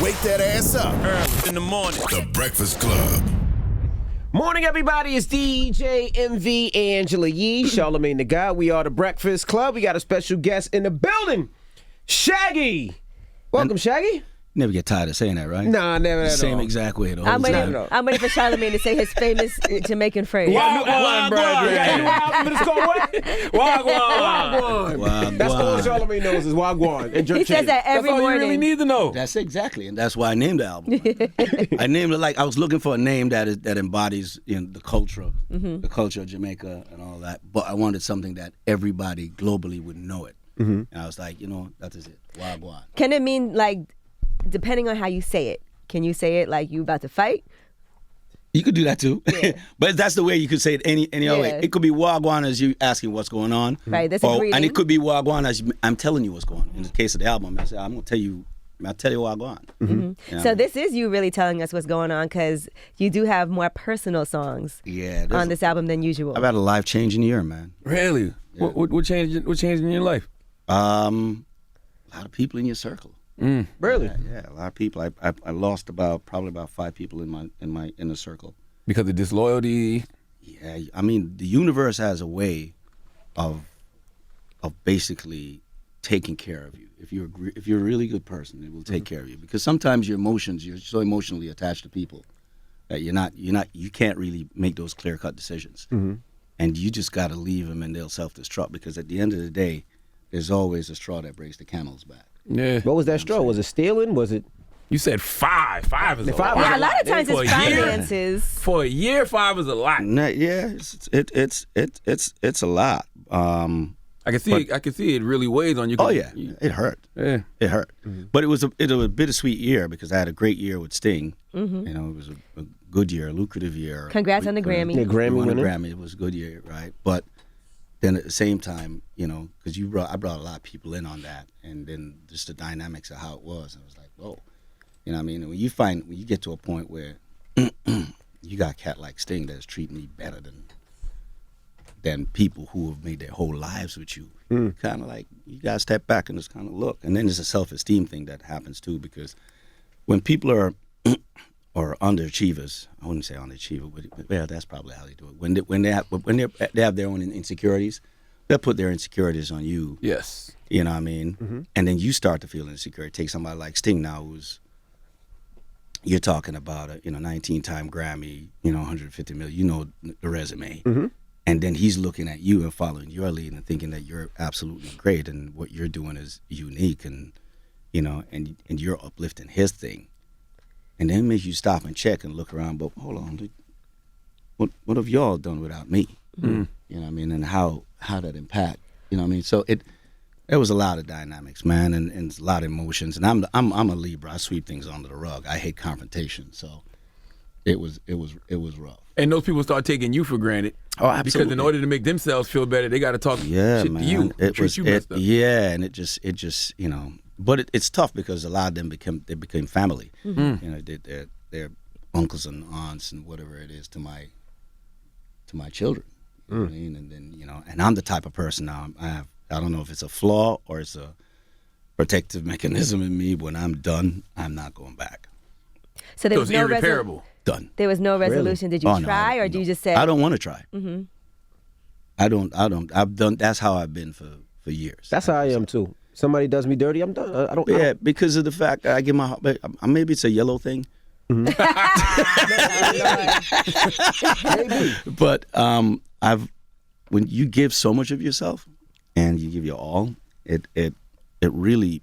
Wake that ass up. Early in the morning. The Breakfast Club. Morning, everybody. It's DJ MV Angela Yee, Charlamagne the Guy. We are the Breakfast Club. We got a special guest in the building, Shaggy. Welcome, Shaggy. Never get tired of saying that, right? Nah, never at all. Same exact way. I'm waiting for Charlamagne to say his famous Jamaican phrase. Wagwan, bro. Yeah, new album, it's called what? Wagwan. That's all Charlamagne knows is Wagwan. And He says that every That's all morning. you really need to know. That's exactly, and that's why I named the album. I named it like I was looking for a name that embodies the culture, the culture of Jamaica and all that. But I wanted something that everybody globally would know it. And I was like, that is it. Wagwan. Can it mean, like, depending on how you say it, can you say it like you about to fight? You could do that too, Yeah. but that's the way you could say it any other way. Yeah. It could be Wagwan as you asking what's going on, Right, that's a greeting. and it could be Wagwan as I'm telling you what's going on. In the case of the album, I say I'm gonna tell you. I'll tell you Wagwan. So this is you really telling us what's going on, because you do have more personal songs on this album than usual. I've had a life-changing year, man. Really? Yeah. What changed in your life? A lot of people in your circle. Really? Yeah, a lot of people. I lost probably about 5 people in my inner circle. Because of disloyalty? Yeah, I mean the universe has a way of basically taking care of you. If you're a really good person, it will take care of you. Because sometimes you're so emotionally attached to people that you can't really make those clear-cut decisions. And you just got to leave them and they'll self-destruct, because at the end of the day, there's always a straw that breaks the camel's back. Yeah. What was that straw? Was it stealing? Was it? You said 5. 5 is a lot. Yeah, a lot of times For it's a year. finances. For a year, 5 is a lot. Yeah, it's a lot. I can see it really weighs on you. Oh yeah, it hurt. Yeah. It hurt. But it was a bittersweet year, because I had a great year with Sting. It was a good year, a lucrative year. Congrats on the Grammy. Yeah, Grammy We won a winner. Grammy. It was a good year, right? But then at the same time, because I brought a lot of people in on that, and then just the dynamics of how it was, I was like, whoa, you know what I mean? And when you get to a point where you got a cat like Sting that's treating me better than people who have made their whole lives with you, kind of like you gotta step back and just kind of look. And then there's a self-esteem thing that happens too, because when people are underachievers, I wouldn't say underachiever, but yeah, that's probably how they do it. When they have their own insecurities, they'll put their insecurities on you. Yes. You know what I mean? And then you start to feel insecure. Take somebody like Sting now, you're talking about a 19-time Grammy, 150 million, the resume. And then he's looking at you and following your lead and thinking that you're absolutely great and what you're doing is unique, and and you're uplifting his thing. And then it makes you stop and check and look around, but hold on, what have y'all done without me? You know what I mean? And how that impact, you know what I mean? So there was a lot of dynamics, man, and a lot of emotions. And I'm a Libra. I sweep things under the rug. I hate confrontation. So it was rough. And those people start taking you for granted. Oh, absolutely. Because in order to make themselves feel better, they got to talk shit man. to you. Treat you messed up. Yeah, and it just but it's tough because a lot of them became family. They're uncles and aunts and whatever it is to my children. You know what I mean? And then and I'm the type of person now. I don't know if it's a flaw or it's a protective mechanism in me. When I'm done, I'm not going back. So there was no irreparable. Done. There was no resolution. Did you try, or do you just say? I don't want to try. I don't. I've done. That's how I've been for years. That's how I am too. Somebody does me dirty, I'm done. I don't. Yeah, because of the fact that I give my. Maybe it's a yellow thing. Maybe. But when you give so much of yourself and you give your all, it really,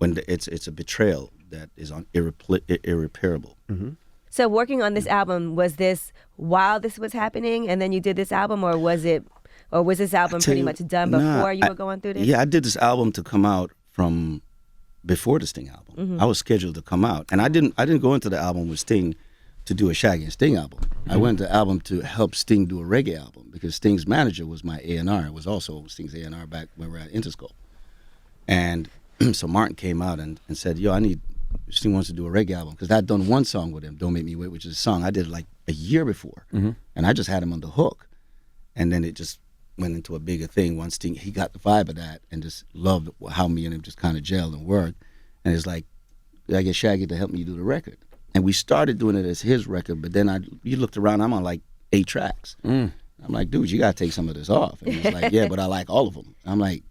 it's a betrayal that is irreparable. So working on this album, was this while this was happening, and then you did this album, or was this album pretty much done before you were going through this? Yeah, I did this album to come out from before the Sting album. I was scheduled to come out, and I didn't go into the album with Sting to do a Shaggy and Sting album. I went to the album to help Sting do a reggae album, because Sting's manager was my A&R. It was also Sting's A&R back when we were at Interscope. And so Martin came out and said, Sting wants to do a reggae album, because I'd done one song with him, Don't Make Me Wait, which is a song I did like a year before. And I just had him on the hook. And then it just went into a bigger thing once Sting, he got the vibe of that and just loved how me and him just kind of gelled and worked. And it's like, I get Shaggy to help me do the record. And we started doing it as his record, but then you looked around, I'm on like 8 tracks. I'm like, dude, you got to take some of this off. And he's like, yeah, but I like all of them. I'm like,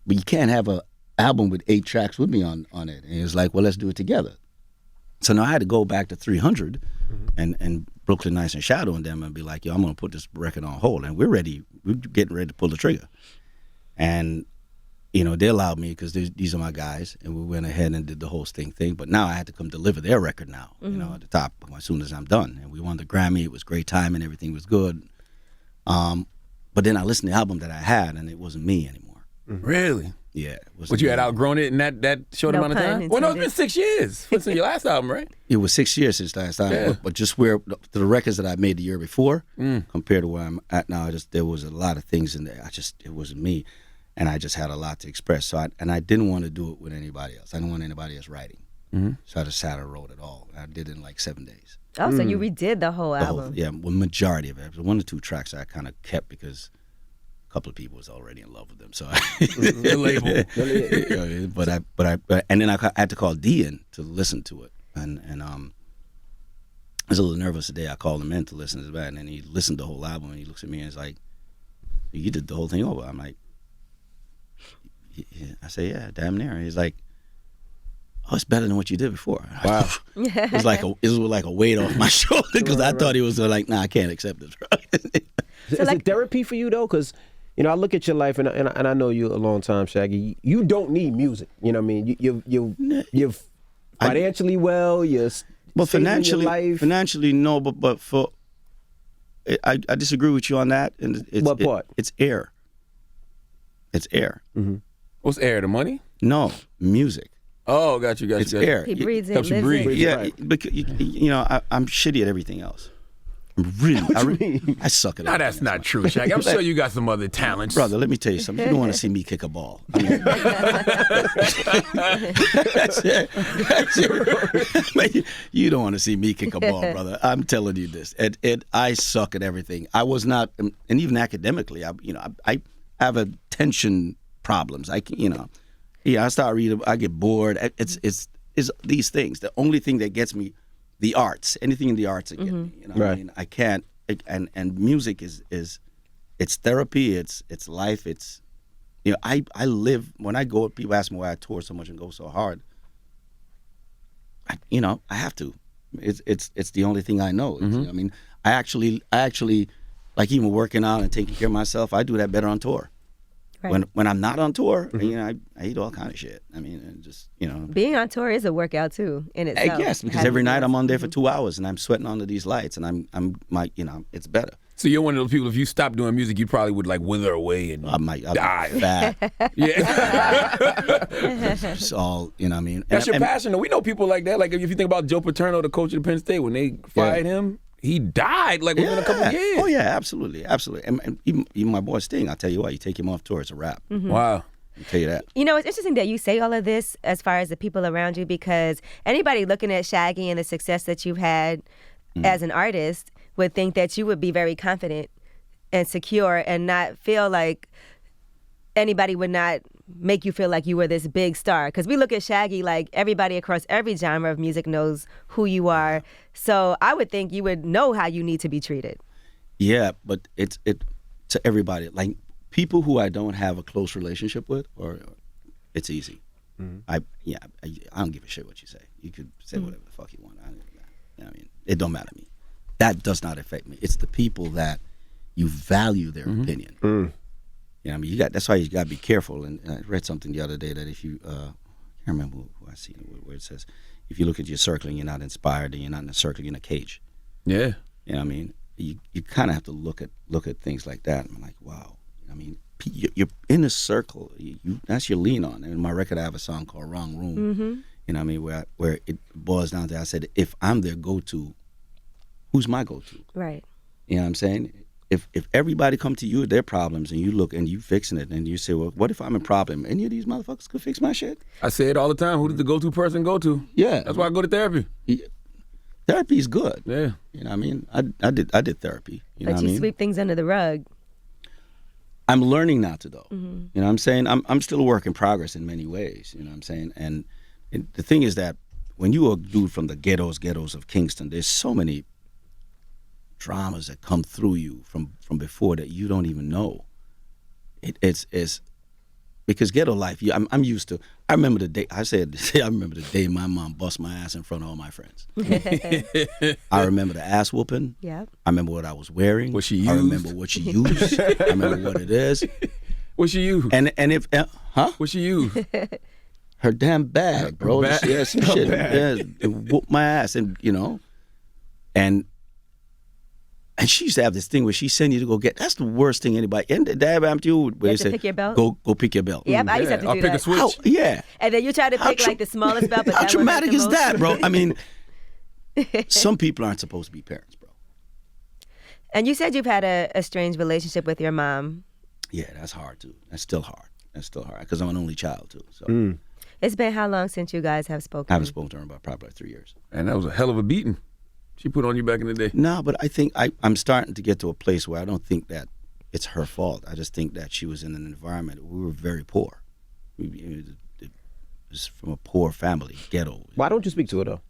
but you can't have an album with 8 tracks with me on it. And he was like, well, let's do it together. So now I had to go back to 300 and Brooklyn Nights and Shadow and them and be like, yo, I'm going to put this record on hold. And we're getting ready to pull the trigger. And, you know, they allowed me because these are my guys. And we went ahead and did the whole Sting thing. But now I had to come deliver their record now, you know, at the top as soon as I'm done. And we won the Grammy. It was great timing. Everything was good. But then I listened to the album that I had, and it wasn't me anymore. Really? Yeah. But you had outgrown it in that short amount of time? Well, no, it's been 6 years since your last album, right? It was 6 years since last time. Yeah. But just where the records that I made the year before compared to where I'm at now, there was a lot of things in there. It wasn't me. And I just had a lot to express. So I didn't want to do it with anybody else. I didn't want anybody else writing. So I just sat and wrote it all. I did it in like 7 days. Oh, so you redid the whole album. Yeah, well, majority of it. 1 or 2 tracks I kind of kept because a couple of people was already in love with them. So the label. And then I had to call D in to listen to it. And I was a little nervous today. I called him in to listen to it back, and then he listened to the whole album, and he looks at me and he's like, you did the whole thing over. I'm like, yeah. I say, yeah, damn near. He's like, oh, it's better than what you did before. Wow. It was like a weight off my shoulder because I thought he was like, nah, I can't accept this. Is it therapy for you though? Because you know, I look at your life and I know you a long time, Shaggy. You don't need music. You know what I mean? You're financially well. You're financially no, but for I disagree with you on that. And what part? It's air. It's air. What's air? The money? No, music. Oh, got you. It's air. He breathes it, helps you lives breathe. it. Yeah, Right. because you know I'm shitty at everything else. I suck at it. No, that's not true, Shaggy. I'm sure you got some other talents. Brother, let me tell you something. You don't want to see me kick a ball. I mean, that's it. You don't want to see me kick a ball, brother. I'm telling you this. I suck at everything. I was not, and even academically, I have attention problems. I start reading. I get bored. It's these things. The only thing that gets me. The arts, anything in the arts that get me. You know, Right. I mean, I can't. And music is it's therapy. It's life. It's I live when I go. People ask me why I tour so much and go so hard. I have to. It's the only thing I know. I mean, I actually like even working out and taking care of myself. I do that better on tour. Right. When I'm not on tour, I eat all kind of shit. I mean, and just Being on tour is a workout too in itself. I guess because every night I'm on there for 2 hours and I'm sweating under these lights and it's better. So you're one of those people. If you stop doing music, you probably would like wither away and I'll die. be fat. Yeah, It's all I mean. that's your And- passion. Though. We know people like that. Like if you think about Joe Paterno, the coach of the Penn State, when they fired him, he died like within a couple of years. Oh yeah, absolutely. And even my boy Sting, I'll tell you what, you take him off tour, it's a wrap. Wow. I'll tell you that. You know, it's interesting that you say all of this as far as the people around you, because anybody looking at Shaggy and the success that you've had as an artist would think that you would be very confident and secure and not feel like anybody would not make you feel like you were this big star. Because we look at Shaggy like everybody across every genre of music knows who you are. So I would think you would know how you need to be treated. Yeah, but it to everybody. Like people who I don't have a close relationship with, or it's easy. I don't give a shit what you say. You could say whatever the fuck you want. I mean, it don't matter to me. That does not affect me. It's the people that you value their opinion. I mean, that's why you got to be careful. And I read something the other day that if you, I can't remember who I seen where it says, if you look at your circle and you're not inspired, then you're not in a circle, you're in a cage. Yeah. You know what I mean? You kind of have to look at things like that. And I'm like, wow. I mean, you're in a circle. That's your lean on. And in my record, I have a song called Wrong Room. You know what I mean? Where it boils down to, I said, if I'm their go-to, who's my go-to? Right. You know what I'm saying? If everybody come to you with their problems and you look and you fixing it and you say, well, what if I'm a problem? Any of these motherfuckers could fix my shit? I say it all the time. Who does the go-to person go to? Yeah. That's why I go to therapy. Therapy is good. Yeah. You know what I mean? I did therapy. You know But what you I mean? sweep things under the rug. I'm learning not to, though. You know what I'm saying? I'm still a work in progress in many ways. You know what I'm saying? And And the thing is that when you are a dude from the ghettos of Kingston, there's so many dramas that come through you from before that you don't even know. It's because ghetto life. I'm used to. I remember the day. I remember the day my mom bust my ass in front of all my friends. I remember the ass whooping. Yep. I remember what I was wearing. What she used. I remember what she used. I remember what it is. What she use? And if What she use? her damn bag, bro. Bag? Yeah, some shit. Yeah, it whooped my ass, and and she used to have this thing where she send you to go get. That's the worst thing anybody. And dad, I'm to you. Where You have they to say, pick your belt? Go pick your belt. Yep, I used to have to I'll do pick a that. switch. How, yeah. And then you try to How pick tra- like the smallest belt, but How that one hurt traumatic the is most. that, bro? I mean, some people aren't supposed to be parents, bro. And you said you've had a strange relationship with your mom. Yeah, that's hard too. That's still hard because I'm an only child too. So It's been how long since you guys have spoken? I haven't spoken to her in about probably 3 years. And that was a hell of a beating she put on you back in the day. No, but I think I'm starting to get to a place where I don't think that it's her fault. I just think that she was in an environment. We were very poor. It was from a poor family, ghetto. Why don't you speak to her though?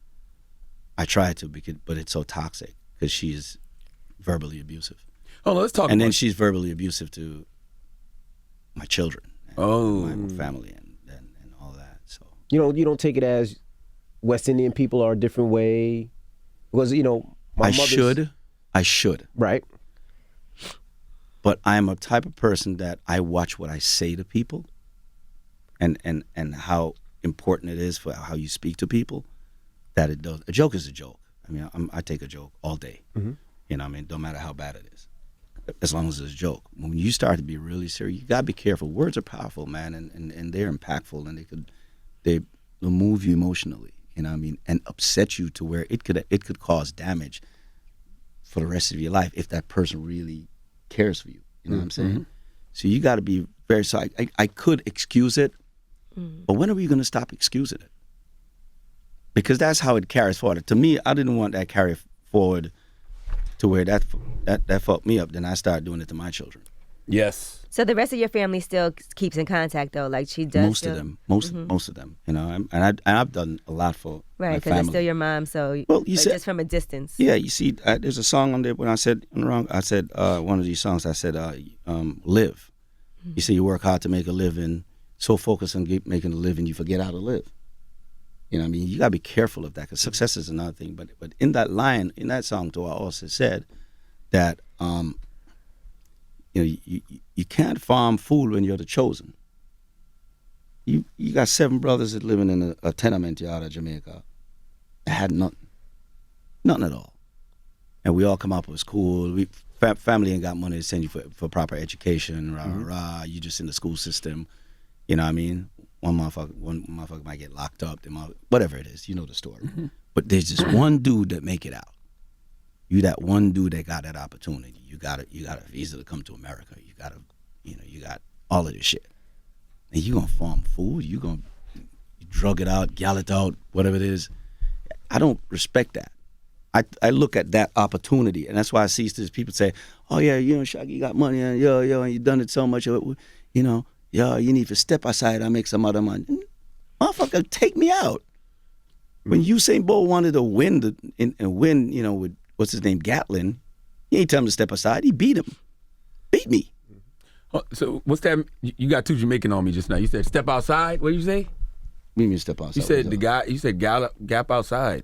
I tried to, but it's so toxic because she's verbally abusive. Oh, let's talk. And about then she's verbally abusive to my children, and my family, and all that. So You don't take it as West Indian people are a different way, because my mother's. I should, Right. but I'm a type of person that I watch what I say to people, and how important it is for how you speak to people. That it does. A joke is a joke. I mean, I take a joke all day. Mm-hmm. You know what I mean? Don't matter how bad it is, as long as it's a joke. When you start to be really serious, you gotta be careful. Words are powerful, man, and they're impactful, and they'll move you emotionally. You know what I mean? And upset you to where it could cause damage for the rest of your life if that person really cares for you. You know what I'm saying? So you got to be very sorry. I could excuse it, but when are we going to stop excusing it? Because that's how it carries forward. To me, I didn't want that carry forward to where that fucked me up. Then I started doing it to my children. yes. So the rest of your family still keeps in contact though, like she does. Most of them, most of them. You know, and I've done a lot for Right, my because it's family. still your mom. So Well, you but said- just from a distance. Yeah, you see, there's a song on there when I said wrong. I said one of these songs. I said live. You say you work hard to make a living, so focused on making a living, you forget how to live. You know what I mean? You got to be careful of that because success is another thing. But in that line, in that song, too, I also said that you can't farm food when you're the chosen. You got 7 brothers that living in a tenement yard of Jamaica that had nothing at all, and we all come up with school. Family ain't got money to send you for proper education. You just in the school system. You know what I mean? One motherfucker might get locked up. Whatever it is, you know the story. But there's just one dude that make it out. You that one dude that got that opportunity. You got a visa to come to America. You got all of this shit. And you gonna farm food. You gonna drug it out, gal it out, whatever it is. I don't respect that. I look at that opportunity, and that's why I see these people say, "Oh yeah, Shaggy, you got money, and and you done it so much, you need to step aside and make some other money." Motherfucker, take me out. When Usain Bolt wanted to win with what's his name, Gatlin, he ain't tell him to step aside. He beat me. Oh, so what's that? You got too Jamaican on me just now. You said step outside. What did you say? What do you mean step outside? You said the guy. You said gap outside.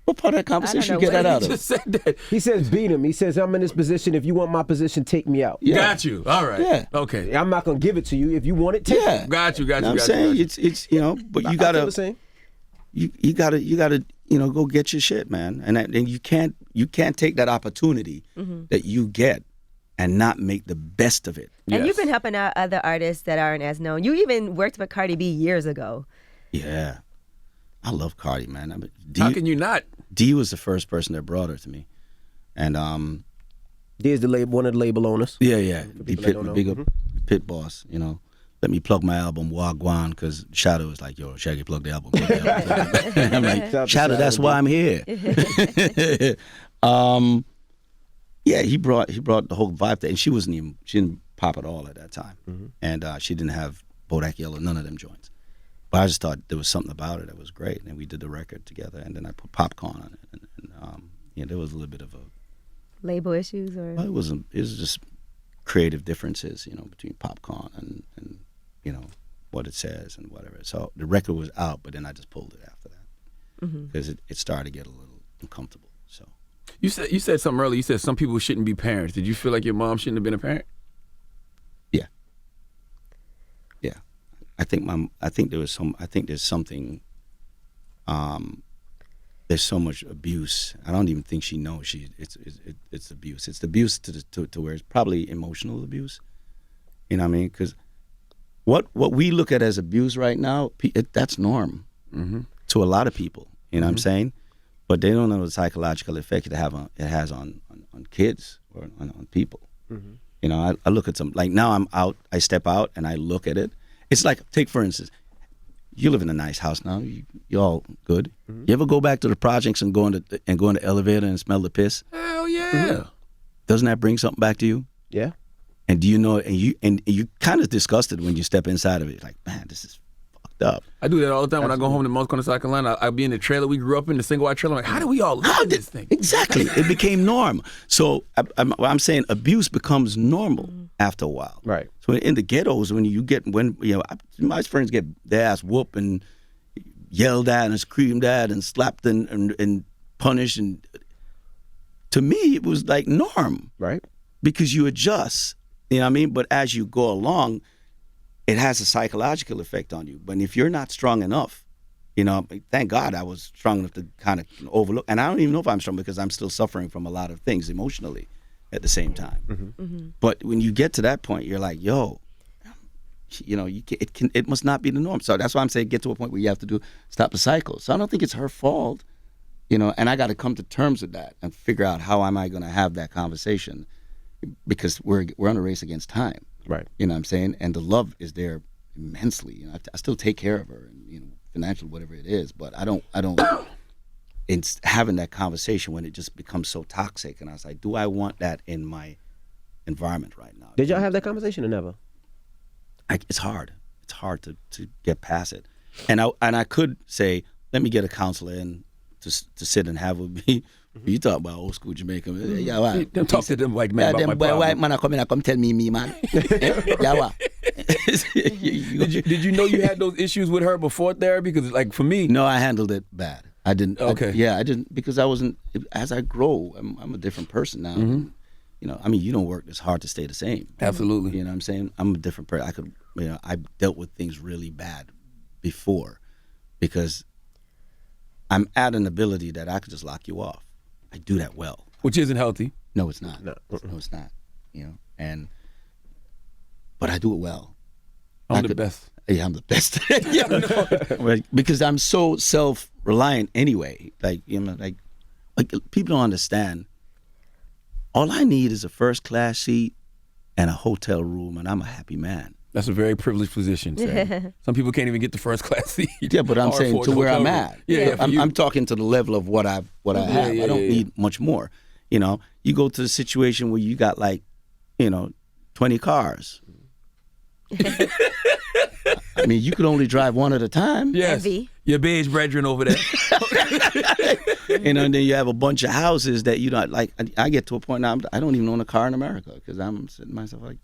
What part of that conversation you know get that out You of? just said that. He says beat him. He says I'm in this position. If you want my position, take me out. Yeah. Got you. All right. Yeah. Okay. I'm not gonna give it to you. If you want it, take Yeah. it. Got you. You know what I'm saying? It's but you I feel gotta the same. you gotta go get your shit, man. And you can't take that opportunity that you get and not make the best of it. And Yes. you've been helping out other artists that aren't as known. You even worked with Cardi B years ago. Yeah, I love Cardi, man. I mean, How can you not? D was the first person that brought her to me, and There's one of the label owners. yeah, people that don't know. big up Pit Boss, Let me plug my album Wagwan because Shadow was like, "Yo, Shaggy, plug the album." Plug the album. I'm like, Shout out to Shadow, that's Shadow, why I'm here. Yeah, he brought the whole vibe there, and she didn't pop at all at that time, and she didn't have Bodak Yellow, none of them joints. But I just thought there was something about it that was great, and we did the record together, and then I put Popcorn on it, and there was a little bit of a Label issues or? well, it was just creative differences, between Popcorn and what it says and whatever. So the record was out, but then I just pulled it after that because it started to get a little uncomfortable. So You said something earlier. You said some people shouldn't be parents. Did you feel like your mom shouldn't have been a parent? Yeah. I think there's something. There's so much abuse. I don't even think she knows it's abuse. It's abuse to where it's probably emotional abuse. You know what I mean? Because what we look at as abuse right now, that's norm to a lot of people. You know what I'm saying? But they don't know the psychological effect it has on kids or on people. I look at some, like now I'm out, I step out and I look at it. It's like, take for instance, you live in a nice house now, you're all good. You ever go back to the projects and go in the elevator and smell the piss? Hell yeah. Doesn't that bring something back to you? Yeah. And do you know, and you're kind of disgusted when you step inside of it. Like, man, this is fucked up. I do that all the time when I go home to Moss Corner, South Carolina. I'll be in the trailer we grew up in, the single wide trailer. I'm like, how do we all live in this thing? Exactly. It became norm. So I'm saying abuse becomes normal after a while. Right. So in the ghettos, my friends get their ass whooped and yelled at and screamed at and slapped and punished. And to me, it was like norm. Right. Because you adjust, you know what I mean? But as you go along, it has a psychological effect on you. But if you're not strong enough, thank God I was strong enough to kind of overlook. And I don't even know if I'm strong because I'm still suffering from a lot of things emotionally at the same time. But when you get to that point, you're like, yo, it must not be the norm. So that's why I'm saying get to a point where you have to stop the cycle. So I don't think it's her fault, and I got to come to terms with that and figure out how am I going to have that conversation because we're on a race against time. Right. You know what I'm saying? And the love is there immensely. I still take care of her, and, financially, whatever it is. But I don't. It's having that conversation when it just becomes so toxic, and I was like, do I want that in my environment right now? Did y'all have that conversation or never? It's hard. It's hard to get past it. And I could say, let me get a counselor in to sit and have with me. You talk about old school Jamaica. Yeah, what? Don't talk to them white men about my problem. White man come tell me, man. Yeah, what? Did you know you had those issues with her before therapy? Because, like, for me... No, I handled it bad. I didn't. Okay. I didn't, because I wasn't... As I grow, I'm a different person now. You don't work this hard to stay the same. Absolutely. You know what I'm saying? I'm a different person. I dealt with things really bad before because I'm at an ability that I could just lock you off. I do that well. Which isn't healthy. No, it's not. No, it's not. But I do it well. I'm the best. Yeah, I'm the best. Because I'm so self-reliant anyway. Like people don't understand. All I need is a first-class seat and a hotel room, and I'm a happy man. That's a very privileged position. Some people can't even get the first-class seat. Yeah, but I'm saying to where I'm at. Yeah, I'm talking to the level of what I have. I don't need much more. You go to the situation where you got 20 cars. I mean, you could only drive one at a time. Yes. Envy. Your beige brethren over there. And then you have a bunch of houses that you don't like. I get to a point now I don't even own a car in America because I'm sitting to myself like,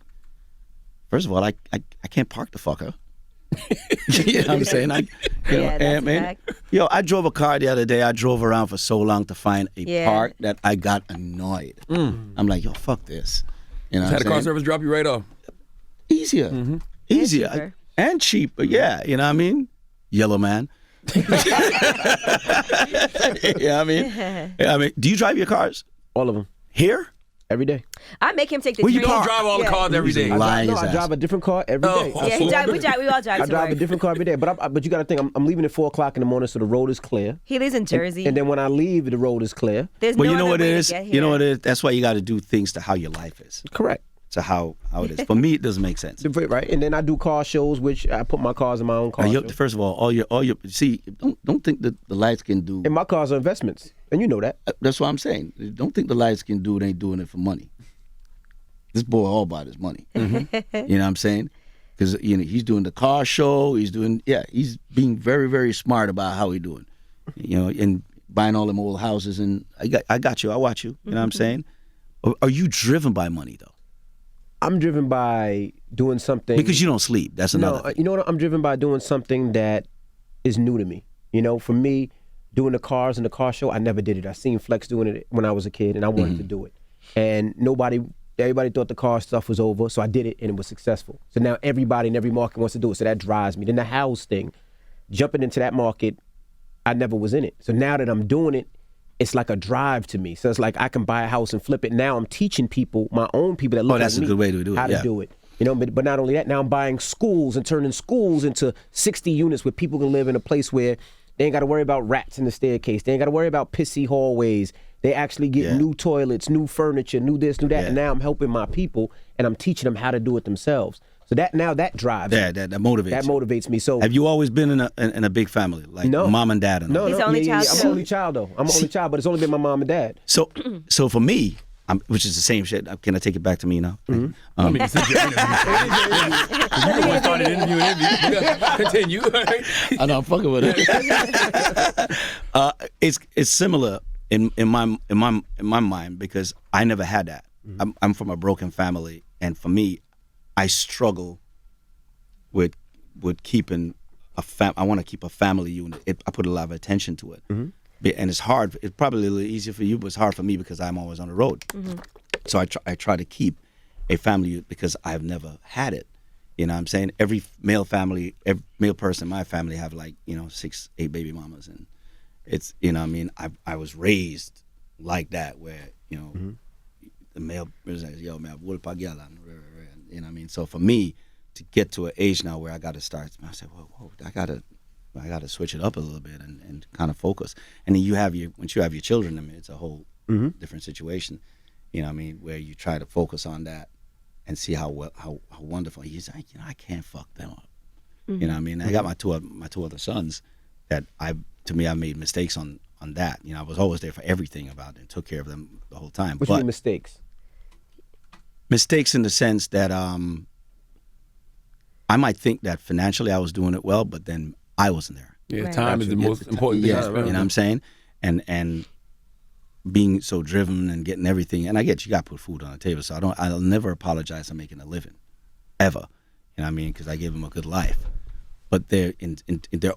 first of all, I can't park the fucker. You know what I'm saying? I drove a car the other day. I drove around for so long to find a park that I got annoyed. I'm like, yo, fuck this. Had a car service drop you right off. Easier. Easier. And cheaper, yeah. You know what I mean? Yellow man. You know what I mean? Do you drive your cars? All of them. Here? Every day. I make him take the Well, train. you don't drive all the cars every day. I drive a different car every day. We all drive I drive a different car every day. But you got to think, I'm leaving at 4 o'clock in the morning, so the road is clear. He lives in Jersey. And then when I leave, the road is clear. There's well, no you know other what way it to is? get here. You know what it is? That's why you got to do things to how your life is. Correct. To how it is. For me, it doesn't make sense. Right. And then I do car shows, which I put my cars in my own car show. First of all your see, don't think that the lights can do. And my cars are investments. And you know that. That's what I'm saying. Don't think the lights can do it ain't doing it for money. This boy all about his money. You know what I'm saying? because he's doing the car show. He's being very, very smart about how he doing. And buying all them old houses. And I got you. I watch you. You know what I'm saying? Are you driven by money though? I'm driven by doing something because you don't sleep. That's another. No, you know what? I'm driven by doing something that is new to me. For me, doing the cars and the car show, I never did it. I seen Flex doing it when I was a kid, and I wanted to do it. And everybody thought the car stuff was over, so I did it, and it was successful. So now everybody in every market wants to do it, so that drives me. Then the house thing, jumping into that market, I never was in it. So now that I'm doing it, it's like a drive to me. So it's like I can buy a house and flip it. Now I'm teaching people, my own people that look that's at me, a good way to do it. How to do it. But not only that, now I'm buying schools and turning schools into 60 units where people can live in a place where they ain't got to worry about rats in the staircase. They ain't got to worry about pissy hallways. They actually get new toilets, new furniture, new this, new that. Yeah. And now I'm helping my people, and I'm teaching them how to do it themselves. So that drives me. That motivates. That motivates me. So have you always been in a big family, like mom and dad? No. He's only child. I'm only child though. I'm only child, but it's only been my mom and dad. So for me, which is the same shit. Can I take it back to me now? Since you're started interviewing him, continue. I know I'm fucking with it. It's similar in my mind because I never had that. I'm from a broken family, and for me, I struggle with keeping I want to keep a family unit. I put a lot of attention to it. And it's hard. It's probably a little easier for you, but it's hard for me because I'm always on the road. So I try to keep a family unit because I've never had it. You know what I'm saying? Every male person in my family have 6, 8 baby mamas. And it's, I was raised like that where, the male was like, yo, man, you know what I mean? So for me to get to an age now where I got to start, I said, whoa, I got to switch it up a little bit and kind of focus. And then once you have your children, it's a whole different situation. Where you try to focus on that and see how wonderful. He's like, I can't fuck them up. I got my two other sons that I made mistakes on that. I was always there for everything about it and took care of them the whole time. What do you mean mistakes? Mistakes in the sense that I might think that financially I was doing it well, but then I wasn't there. Yeah, time is the most important thing. Yeah, you know what I'm saying? And being so driven and getting everything, and I get you got to put food on the table, so I'll never apologize for making a living, ever. You know what I mean? Because I gave them a good life. But they're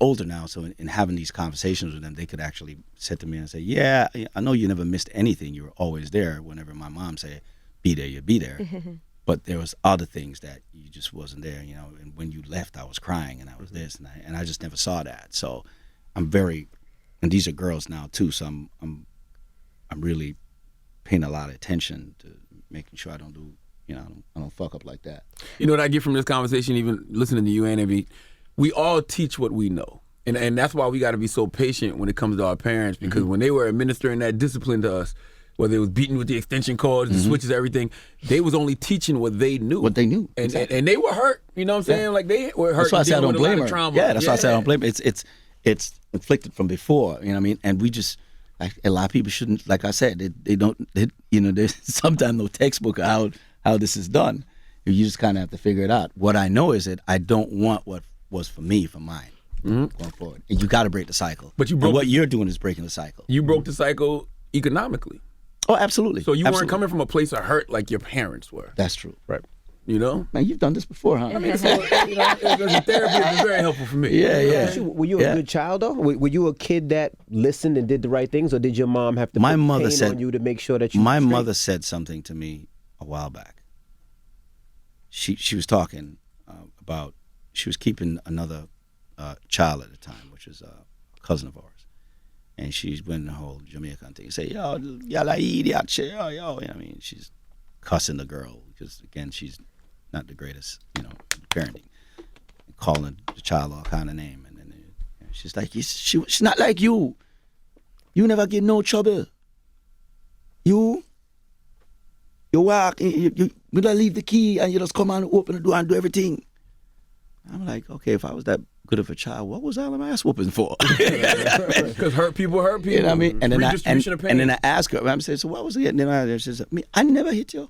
older now, so in having these conversations with them, they could actually sit to me and say, yeah, I know you never missed anything. You were always there. Whenever my mom said, be there, you'd be there. But there was other things that you just wasn't there, and when you left, I was crying and I was this, and I just never saw that. So I'm very, and these are girls now too, so I'm really paying a lot of attention to making sure I don't do, I don't fuck up like that. You know what I get from this conversation, even listening to you, Andy, we all teach what we know. And that's why we got to be so patient when it comes to our parents, because when they were administering that discipline to us, whether it was beating with the extension cords, the switches, everything, they was only teaching what they knew. What they knew. And, and they were hurt, you know what I'm saying? Yeah. Like they were hurt. That's why I say I don't blame her. Trauma. Yeah, that's why I say I don't blame her. It's inflicted from before, you know what I mean? And we just, a lot of people shouldn't, like I said, there's sometimes no textbook of how this is done. You just kind of have to figure it out. What I know is that I don't want what was for me, for mine. Going forward. And you got to break the cycle. But what you're doing is breaking the cycle. You broke the cycle economically. Oh, absolutely. So you weren't coming from a place of hurt like your parents were. That's true. Right. You know? Man, you've done this before, huh? I mean, so, therapy has been very helpful for me. Yeah. Were you a good child, though? Were you a kid that listened and did the right things, or did your mom have to put pain on you to make sure that you My mother said something to me a while back. She was talking about, she was keeping another child at the time, which is a cousin of ours. And she's went the whole Jamaican thing. Say, yo, y'all idiot, yo. You know what I mean? She's cussing the girl because, again, she's not the greatest, parenting. Calling the child all kind of name. And then she's like, she's not like you. You never get no trouble. You walk, you leave the key and you just come and open the door and do everything. I'm like, okay, if I was that good of a child, what was all my ass whooping for? Because hurt people. You know what I mean? And then I ask her, I'm saying, so what was it? And then she said, I never hit you.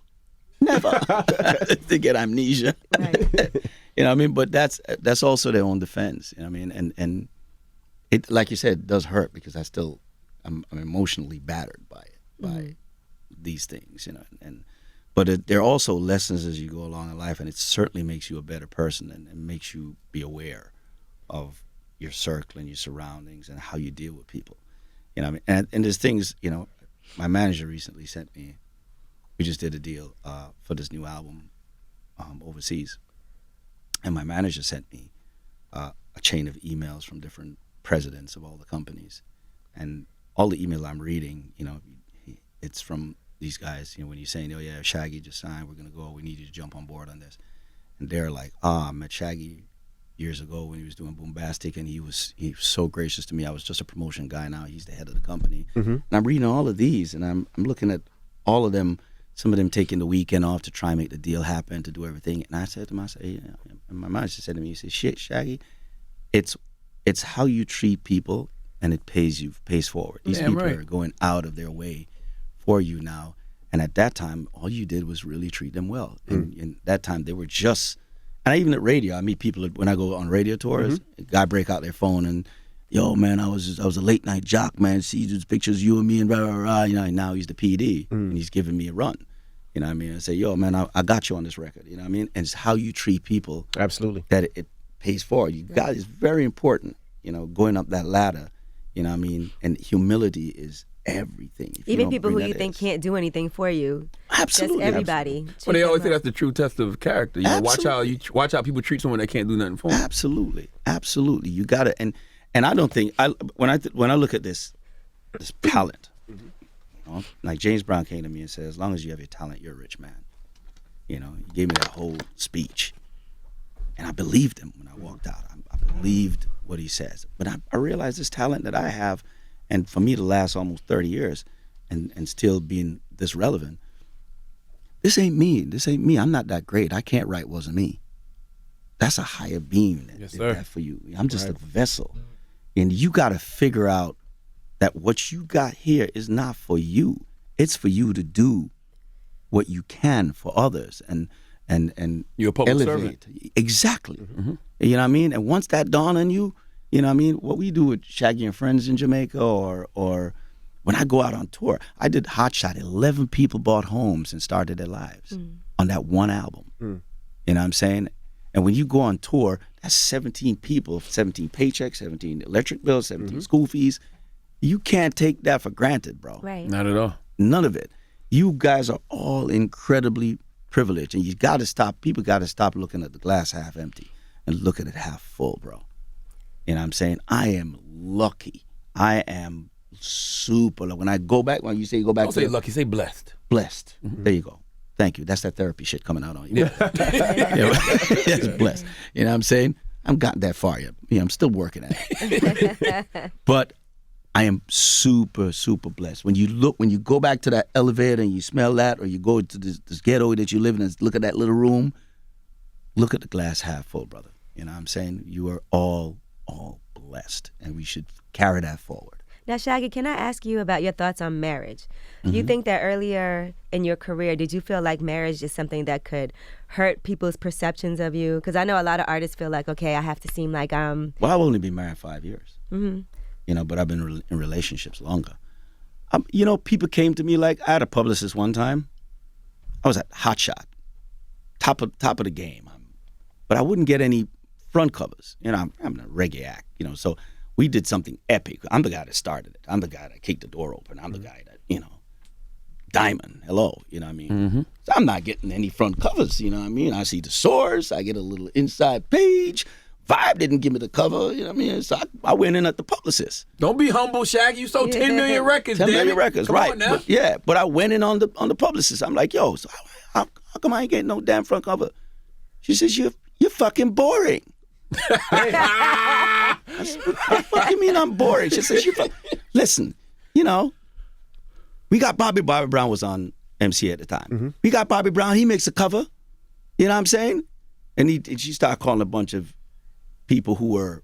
Never. To get amnesia. Right. You know what I mean? But that's also their own defense. You know what I mean? And it, like you said, it does hurt because I'm emotionally battered by it, by these things, you know. But they're also lessons as you go along in life, and it certainly makes you a better person and makes you be aware of your circle and your surroundings and how you deal with people. You know what I mean? And there's things, you know, my manager recently sent me, we just did a deal for this new album overseas. And my manager sent me a chain of emails from different presidents of all the companies. And all the email I'm reading, you know, it's from these guys, you know, when you're saying, oh yeah, Shaggy just signed, we're going to go, we need you to jump on board on this. And they're like, I met Shaggy years ago when he was doing Boombastic, and he was so gracious to me. I was just a promotion guy, now he's the head of the company. And I'm reading all of these, and I'm looking at all of them, some of them taking the weekend off to try and make the deal happen, to do everything. And I said to myself, and my manager said to me, he said, shit, Shaggy, it's how you treat people, and it pays forward. These people are going out of their way for you now. And at that time, all you did was really treat them well. And that time, they were just, and even at radio, I meet people when I go on radio tours, a guy break out their phone and, yo, man, I was a late night jock, man. See these pictures, you and me, and rah, rah, rah. You know, and now he's the PD, and he's giving me a run. You know what I mean? I say, yo, man, I got you on this record. You know what I mean? And it's how you treat people. Absolutely. That it pays forward. You got, it's very important, you know, going up that ladder. You know what I mean? And humility is everything. Even people who you think can't do anything for you. Absolutely. Just everybody. Well, they always say that's the true test of character. You know, watch how people treat someone that can't do nothing for them. Absolutely. You got to, and I don't think when I look at this talent, you know, like James Brown came to me and said, as long as you have your talent, you're a rich man. You know, he gave me that whole speech, and I believed him when I walked out. I believed what he says, but I realized this talent that I have, and for me to last almost 30 years and still being this relevant, this ain't me. I'm not that great. I can't write Wasn't Me. That's a higher being that did that for you. I'm just a vessel. And you got to figure out that what you got here is not for you. It's for you to do what you can for others and you're a public elevate. servant. Exactly. You know what I mean? And once that dawned on you, you know what I mean? What we do with Shaggy and Friends in Jamaica, or when I go out on tour, I did Hot Shot. 11 people bought homes and started their lives on that one album. You know what I'm saying? And when you go on tour, that's 17 people, 17 paychecks, 17 electric bills, 17 school fees. You can't take that for granted, bro. Right. Not at all. None of it. You guys are all incredibly privileged, and you got to stop. People got to stop looking at the glass half empty and look at it half full, bro. You know what I'm saying? I am lucky. I am super lucky. When I go back, when you say go back, Don't say lucky, say blessed. Blessed. There you go. Thank you. That's that therapy shit coming out on you. That's blessed. You know what I'm saying? I'm gotten that far yet. Yeah, I'm still working at it. But I am super, super blessed. When you go back to that elevator and you smell that, or you go to this ghetto that you live in and look at that little room, look at the glass half full, brother. You know what I'm saying? You are all blessed, and we should carry that forward. Now, Shaggy, can I ask you about your thoughts on marriage? You think that earlier in your career, did you feel like marriage is something that could hurt people's perceptions of you? Because I know a lot of artists feel like, okay, I have to seem like I'm... Well, I've only been married 5 years. You know, but I've been in relationships longer. You know, people came to me like, I had a publicist one time. I was at Hot Shot, top of the game. But I wouldn't get any front covers. You know, I'm a reggae act, you know, so we did something epic. I'm the guy that started it. I'm the guy that kicked the door open. I'm the guy that, you know, Diamond, hello, you know what I mean? So I'm not getting any front covers, you know what I mean? I see the source, I get a little inside page. Vibe didn't give me the cover, you know what I mean? So I went in at the publicist. Don't be humble, Shaggy. You sold 10 million records, 10 million damn it. records, Come right. on now. But I went in on the publicist. I'm like, yo, so how come I ain't getting no damn front cover? She says, you're fucking boring. I said, what the fuck you mean I'm boring? She says, listen, you know, we got Bobby Brown was on MC at the time. We got Bobby Brown, he makes a cover. You know what I'm saying? And she started calling a bunch of people who were...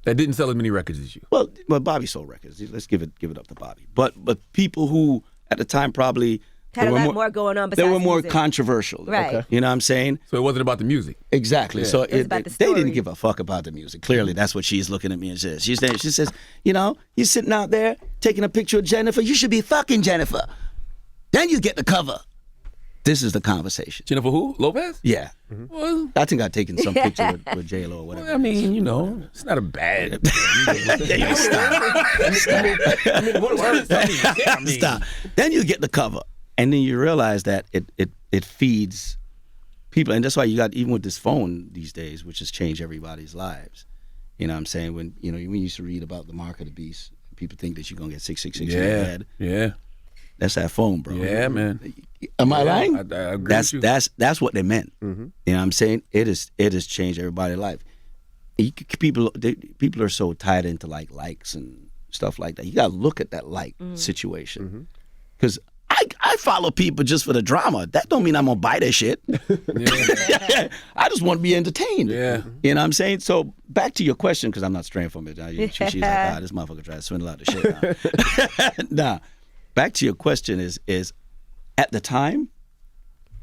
That didn't sell as many records as you. Well, Bobby sold records. Let's give it up to Bobby. But people who, at the time, probably Had They a were lot more going on besides They were more music. controversial. Right. Okay. You know what I'm saying? So it wasn't about the music. Exactly. Yeah. So It was about the they didn't story. give a fuck about the music. Clearly, that's what she's looking at me and says. She says, you know, you're sitting out there taking a picture of Jennifer. You should be fucking Jennifer. Then you get the cover. This is the conversation. Jennifer who? Lopez? Yeah. Well, I think I've taken some picture with J-Lo or whatever. I mean, you know, it's not a bad. Stop. Then you get the cover, and then you realize that it feeds people, and that's why you got, even with this phone these days, which has changed everybody's lives. You know what I'm saying? When you used to read about the mark of the beast, people think that you're gonna get 666 in your Yeah, head. yeah, That's that phone, bro. yeah, man. Am I lying? I agree with you. That's what they meant. You know what I'm saying? It has changed everybody's life. People are so tied into likes and stuff like that. You got to look at that situation, because I follow people just for the drama. That don't mean I'm gonna buy their shit. I just want to be entertained. Yeah. You know what I'm saying? So back to your question, because I'm not straying from it. She's like, this motherfucker trying to swindle out the shit. Nah. Back to your question is at the time,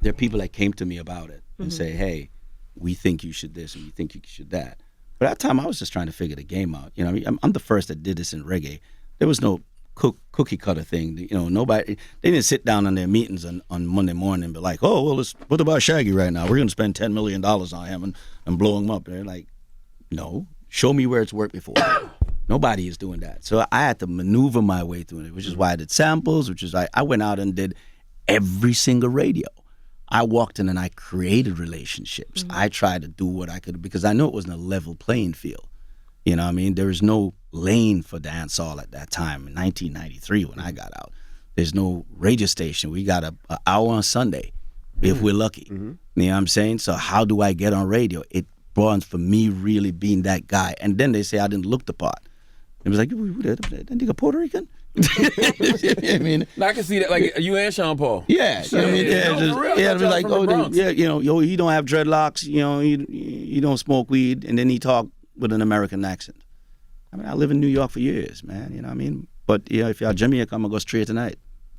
there are people that came to me about it and say, hey, we think you should this and we think you should that. But at that time, I was just trying to figure the game out. You know, I mean, I'm the first that did this in reggae. There was no cookie cutter thing. You know, nobody, they didn't sit down in their meetings on Monday morning and be like, oh, well, what about Shaggy right now? We're going to spend $10 million on him and blow him up. And they're like, no, show me where it's worked before. Nobody is doing that. So I had to maneuver my way through it, which is why I did samples, which is why I went out and did every single radio. I walked in and I created relationships. I tried to do what I could, because I knew it wasn't a level playing field. You know what I mean? There was no lane for dancehall at that time in 1993 when I got out. There's no radio station. We got an hour on Sunday if we're lucky. You know what I'm saying? So how do I get on radio? It brought for me really being that guy. And then they say I didn't look the part. It was like, that nigga Puerto Rican? I mean, I can see that, like you and Sean Paul. yeah, you know what I mean? Yeah, it was like, he don't have dreadlocks, he don't smoke weed, and then he talk with an American accent. I mean, I live in New York for years, man, you know what I mean? But, if y'all Jamaica, I'm going to go straight tonight.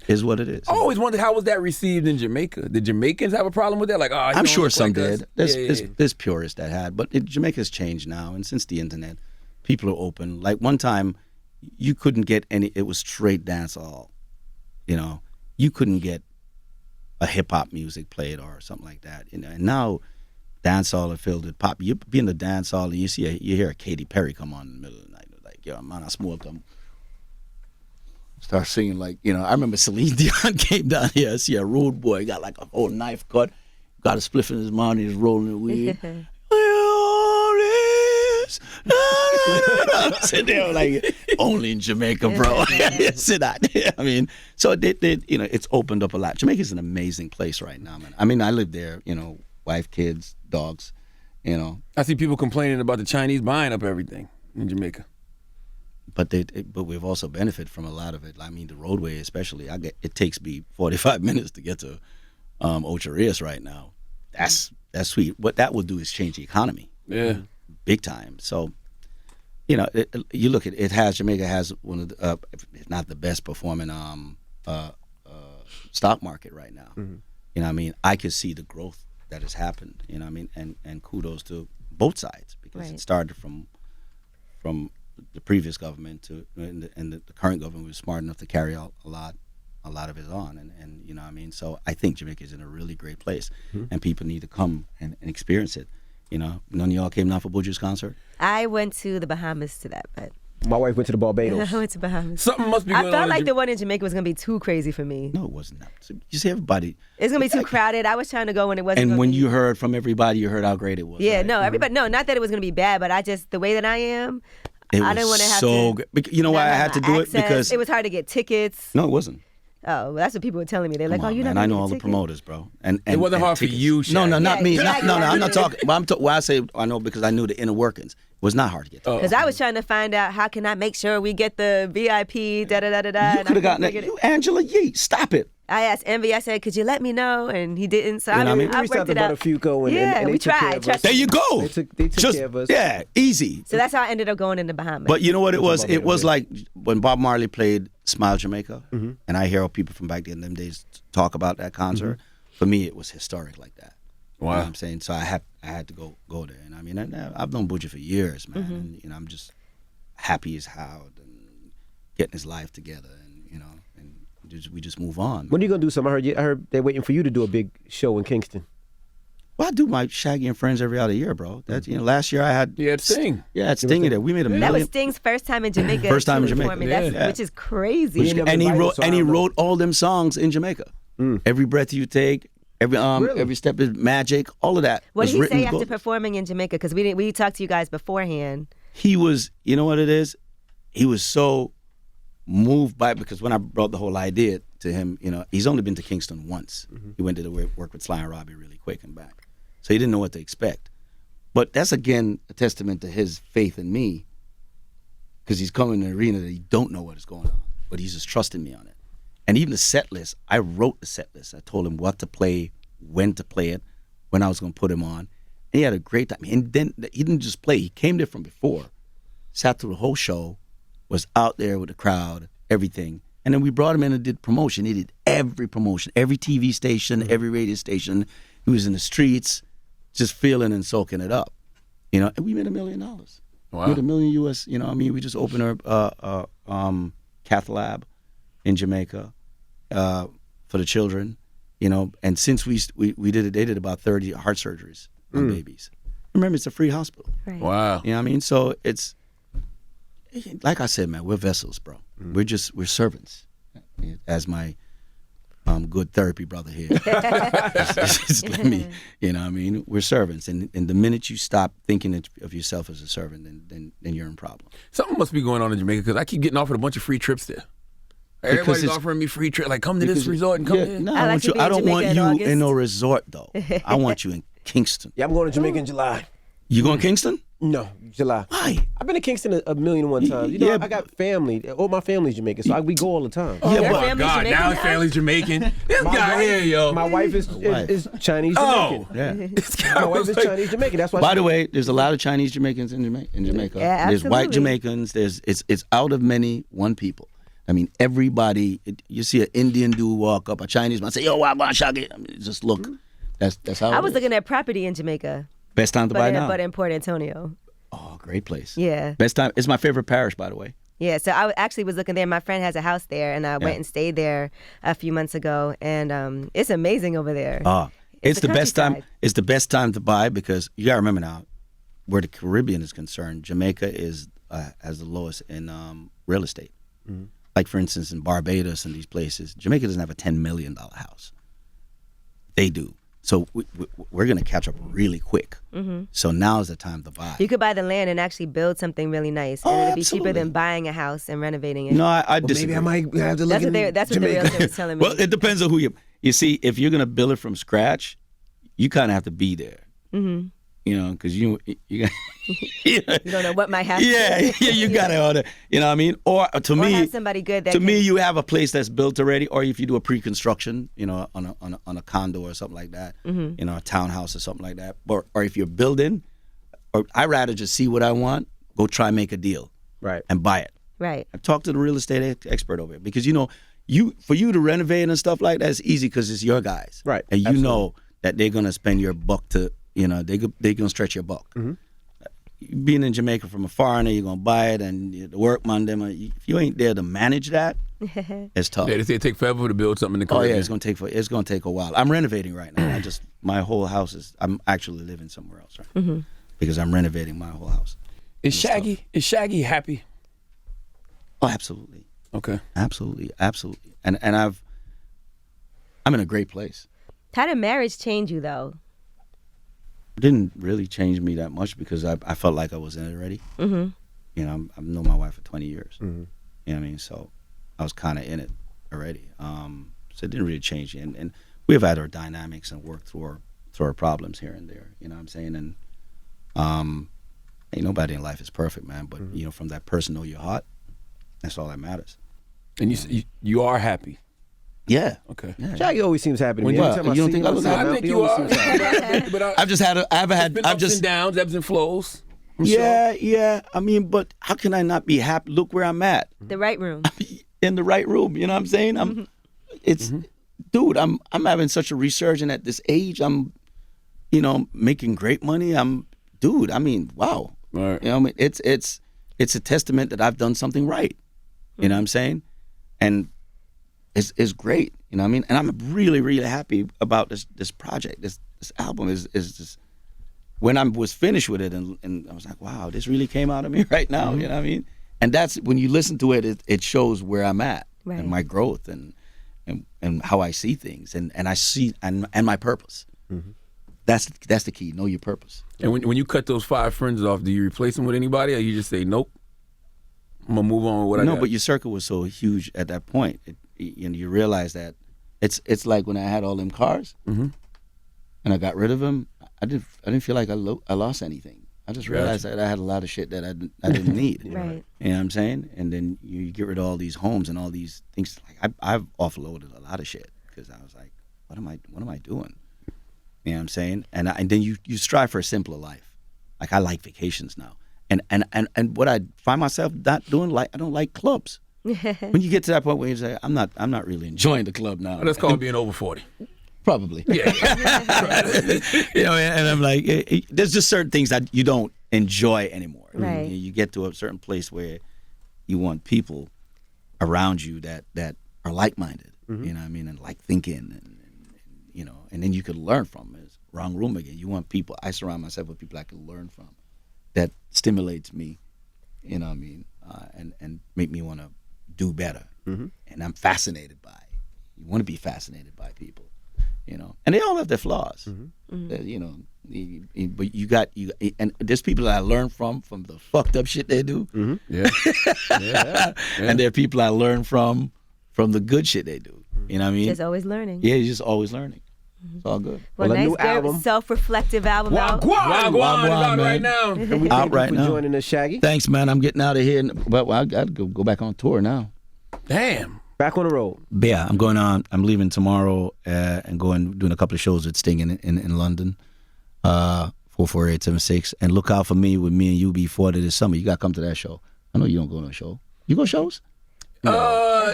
Is what it is. I always wondered, how was that received in Jamaica? Did Jamaicans have a problem with that? Like, I'm sure some did. There's There's purists that had, but Jamaica's changed now, and since the internet, people are open. Like one time, you couldn't get any. It was straight dancehall. You couldn't get a hip hop music played or something like that. And now, dancehall are filled with pop. You be in the dancehall and you hear a Katy Perry come on in the middle of the night. Like, yo, man, I smoke them. Start singing like, I remember Celine Dion came down here. I see a rude boy, got like a whole knife cut, got a spliff in his mouth, and he's rolling the weed. Sit there like, only in Jamaica, bro. Sit out. I mean, so it's opened up a lot. Jamaica's an amazing place right now, man. I mean, I live there, wife, kids, dogs, I see people complaining about the Chinese buying up everything in Jamaica. But we've also benefited from a lot of it. I mean, the roadway especially. It takes me 45 minutes to get to Ocho Rios right now. That's sweet. What that will do is change the economy. Yeah. Big time. So, you look at it. Jamaica has one of the, if not the best performing stock market right now. You know what I mean? I could see the growth that has happened. You know what I mean? And kudos to both sides, because it started from the previous government and the current government was smart enough to carry out a lot of it on, and you know what I mean. So I think Jamaica is in a really great place, and people need to come and experience it. None of y'all came down for Buju's concert? I went to the Bahamas to that, but My wife went to the Barbados. I went to Bahamas. Something must be going on. I felt like the one in Jamaica was gonna be too crazy for me. No, it wasn't. So you see, everybody. It's gonna be too crowded. I was trying to go when it wasn't. And gonna when be. you heard from everybody, you heard how great it was. Yeah, right? no, everybody. No, not that it was gonna be bad, but I just the way that I am. I didn't want to have so to. good. You know why I had to do access. it? Because it was hard to get tickets. No, it wasn't. Oh, well, that's what people were telling me. They're like, Come "Oh, on, you're man. not." I know all the promoters, bro. And it wasn't hard tickets. for you, No, Shaggy. not me. Yeah, No, I'm not yeah. talking. Why I say I know, because I knew the inner workings. It was not hard to get. Because I was trying to find out how can I make sure we get the VIP. Da da da da da. You could have gotten that. You, Angela Yee, stop it. I asked Envy. I said, "Could you let me know?" And he didn't. So You know what I mean? I We reached worked out to it out. Butterfuco and Yeah, and they we took care tried. of us. Trust There you go. They took care of us. Yeah, easy. So that's how I ended up going in the Bahamas. But you know what it was? It was like when Bob Marley played Smile Jamaica, and I hear people from back then in them days talk about that concert. For me, it was historic like that. Wow. You know what I'm saying? So I had to go there. And I mean, I've known Buju for years, man. And, you know, I'm just happy as how and getting his life together, and you know, and we just move on. When are you gonna do something? I heard they're waiting for you to do a big show in Kingston. Well, I do my Shaggy and Friends every other year, bro. That's last year I had Sting. Yeah, I had Sting in there. We made a That million. was Sting's first time in Jamaica. First time in too, Jamaica. performing. Yeah. Which is crazy. never And he invited us, wrote all them songs in Jamaica. Every breath you take, every step is magic. All of that. What was did he written say in after gold. performing in Jamaica? Because we talked to you guys beforehand. He was, you know what it is? He was so moved by it because when I brought the whole idea to him, you know, he's only been to Kingston once. He went to work with Sly and Robbie really quick and back. So he didn't know what to expect. But that's, again, a testament to his faith in me, because he's coming in an arena that he don't know what is going on, but he's just trusting me on it. And even the set list, I wrote the set list. I told him what to play, when to play it, when I was going to put him on. And he had a great time. And then he didn't just play. He came there from before, sat through the whole show, was out there with the crowd, everything. And then we brought him in and did promotion. He did every promotion, every TV station, every radio station. He was in the streets, just feeling and soaking it up. You know, and we made $1 million. Wow. We made $1 million US, you know, I mean, we just opened our cath lab in Jamaica for the children, you know, and since we did it, they did about 30 heart surgeries on babies. Remember, it's a free hospital. Right. Wow. You know what I mean? So it's, like I said, man, we're vessels, bro. We're servants, as my good therapy brother here. Just let me, you know what I mean? We're servants. And the minute you stop thinking of yourself as a servant, then you're in problem. Something must be going on in Jamaica because I keep getting offered a bunch of free trips there. Everybody's it's- offering me free trips. Like, come to this resort and come here. No, I like to be in I don't want Jamaica in you in August. no resort, though. I want you in Kingston. Yeah, I'm going to Jamaica in July. You going to Kingston? No, July. Why? I've been to Kingston a million and one times. You know, Yeah, I got family. All my family's Jamaican, so we go all the time. Oh, Yeah, my but- family's God. Jamaican Now his now? family's Jamaican. This My guy wife- here, yo. My wife is Chinese Jamaican. Oh. Yeah. This guy My wife was is like- Chinese Jamaican. That's why. By the way, there's a lot of Chinese Jamaicans in Jamaica. Yeah, There's white absolutely. Jamaicans. It's out of many one people. I mean, everybody. You see an Indian dude walk up, a Chinese man say, "Yo, I want Shaggy." I mean, just look. That's how. I it was is. looking at property in Jamaica, Best time to buy now. but in Port Antonio. Oh, great place. Yeah. Best time. It's my favorite parish, by the way. Yeah, so I actually was looking there. My friend has a house there, and I went Yeah. and stayed there a few months ago, and it's amazing over there. It's the the best time. countryside. It's the best time to buy because you gotta remember now, where the Caribbean is concerned, Jamaica is has the lowest in real estate. Like for instance, in Barbados and these places, Jamaica doesn't have a $10 million house. They do. So we're gonna catch up really quick. So now is the time to buy. You could buy the land and actually build something really nice, and it'd be cheaper absolutely. than buying a house and renovating it. No, I disagree. maybe I might have to look That's what the realtor was telling me. Well, it depends on who you see. If you're gonna build it from scratch, you kind of have to be there. You know, because you got. You don't know what might happen. Yeah, you gotta order. You know what I mean? Or to me, have somebody good that to can- me, you have a place that's built already, or if you do a pre-construction, you know, on a condo or something like that, you know, a townhouse or something like that. Or if you're building, or I rather just see what I want, go try and make a deal, Right. and buy it. Right. I've talked to the real estate expert over here because you know, for you to renovate and stuff like that, it's easy because it's your guys, Right, And you absolutely. know that they're gonna spend your buck to, you know, they're gonna stretch your buck. Being in Jamaica from a foreigner, you're gonna buy it, and the workman, them, if you ain't there to manage that, it's tough. Yeah, they say it take forever to build something in the Oh Caribbean. yeah, it's gonna take a while. I'm renovating right now. My whole house I'm actually living somewhere else, right? Because I'm renovating my whole house. Is Shaggy happy? Oh, absolutely, Okay. absolutely. And I'm in a great place. How did marriage change you, though? Didn't really change me that much because I felt like I was in it already. You know, I've known my wife for 20 years. You know what I mean? So I was kind of in it already. So it didn't really change. And we've had our dynamics and worked through our problems here and there. You know what I'm saying? And ain't nobody in life is perfect, man. But you know, from that person know your heart, that's all that matters. And you are happy. Yeah. Okay. Yeah. Shaggy always seems happy to me. When Every you- time you don't see think him I was outside, I he think you always are. seems happy. But I've just had been ups and downs, ebbs and flows. I'm sure. Yeah. I mean, but how can I not be happy? Look where I'm at. The right room. in the right room. You know what I'm saying? Dude, I'm having such a resurgence at this age. I'm, making great money. I mean, wow. Right. I mean, it's a testament that I've done something right. You know what I'm saying? And it's great. You know what I mean? And I'm really, really happy about this project. This album is just, when I was finished with it, and I was like, wow, this really came out of me right now. You know what I mean? And that's when you listen to it, it shows where I'm at and my growth and how I see things and I see and my purpose. That's the key. Know your purpose. And when you cut those 5 friends off, do you replace them with anybody, or you just say nope? I'm gonna move on with what I got? No, but your circle was so huge at that point. You realize that it's like when I had all them cars and I got rid of them. I didn't feel like I lost anything. I just realized that I had a lot of shit that I didn't need. Right. You know what I'm saying? And then you get rid of all these homes and all these things. Like I've offloaded a lot of shit because I was like, what am I doing? You know what I'm saying? And then you strive for a simpler life. Like I like vacations now. And what I find myself not doing, I don't like clubs. When you get to that point where you say, I'm not really enjoying the club now. That's called being over 40. Probably. Yeah. And I'm like, there's just certain things that you don't enjoy anymore. Right. You get to a certain place where you want people around you that are like-minded, you know what I mean, and like thinking, and and then you could learn from. It's wrong room again. You want people, I surround myself with people I can learn from that stimulates me, you know what I mean, and make me want to do better. And I'm fascinated by it. You want to be fascinated by people. And they all have their flaws. But and there's people that I learn from the fucked up shit they do. Yeah. And there are people I learn from the good shit they do. You know what I mean? Just always learning. Yeah, you're just always learning. It's all good. Well, a nice, new album. self-reflective album out. Wagwan is out man. right now. And we Out thank you right for now. joining us, Shaggy. Thanks, man. I'm getting out of here. Well, I got to go back on tour now. Damn. Back on the road. Yeah, I'm going on. I'm leaving tomorrow and doing a couple of shows with Sting in London, 44876. And look out for me with me and UB40 this summer. You got to come to that show. I know you don't go to a show. You go to shows?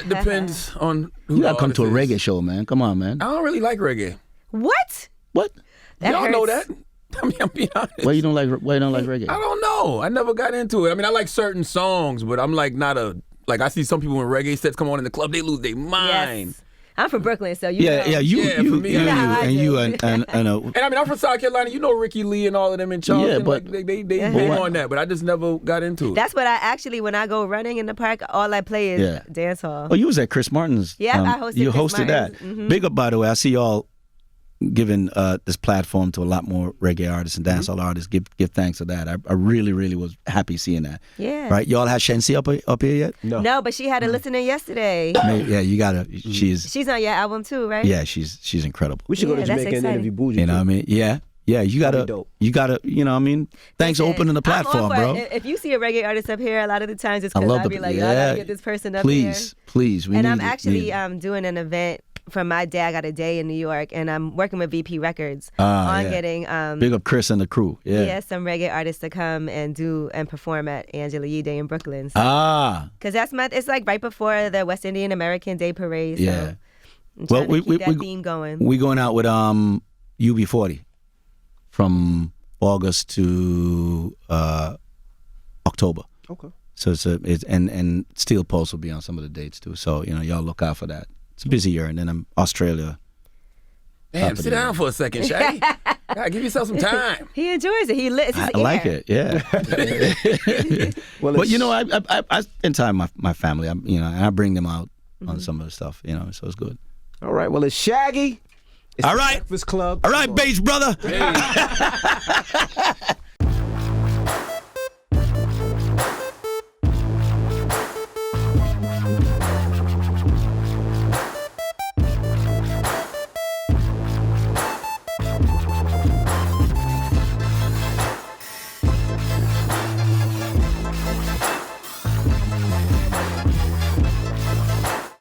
Depends on who You got to the come to a artist reggae is. show, man. Come on, man. I don't really like reggae. What? What? That Y'all know hurts. that. I mean, I'm being honest. Why you don't like reggae? I don't know. I never got into it. I mean, I like certain songs, but I'm like not a like. I see some people when reggae sets come on in the club, they lose their mind. Yes. I'm from Brooklyn, so you Yeah, know. yeah, you, Yeah, you, for me, you, I know how I and do. you, and And I mean, I'm from South Carolina. You know Ricky Lee and all of them in Charleston. Yeah, but- like, they big on that, but I just never got into it. That's what I actually, when I go running in the park, all I play is Yeah. dance hall. Oh, you was at Chris Martin's. Yeah, I hosted You Chris hosted that. Martin's. Mhm. Big up, by the way. I see y'all giving this platform to a lot more reggae artists and dancehall artists. Give thanks to that. I really, really was happy seeing that. Yeah. Right? Y'all have Shensi up here yet? No, but she had a listener yesterday. Yeah, you gotta. She's She's on your album too, right? she's incredible. We should go to Yeah, that's Jamaica and exciting. interview Bougie. You know what I mean? Yeah. You That'd gotta. be dope. You gotta. You know what I mean? Thanks for Listen, opening the I'm all platform, for bro. it. If you see a reggae artist up here, a lot of the times it's I because love I'll be the. like, I gotta get this person up Please. We and need I'm it, actually need it. doing an event from my day. I got a day in New York, and I'm working with VP Records Ah, on yeah. getting Big up Chris and the crew. Yeah. some reggae artists to come and do and perform at Angela Yee Day in Brooklyn. Ah. Because it's like right before the West Indian American Day Parade. So Yeah. I'm Well, trying to keep that theme going. We going out with UB40 from August to October. Okay. So and Steel Pulse will be on some of the dates too. So y'all look out for that. It's a busy year, and then I'm Australia. Damn, sit down for a second, Shaggy. God, give yourself some time. He enjoys it. It's his I like ear. it. Yeah. Well, But I spend time with my family. And I bring them out on some of the stuff. So it's good. all right. Well, it's Shaggy. It's All the right. Breakfast Club. All right, bass brother. Hey.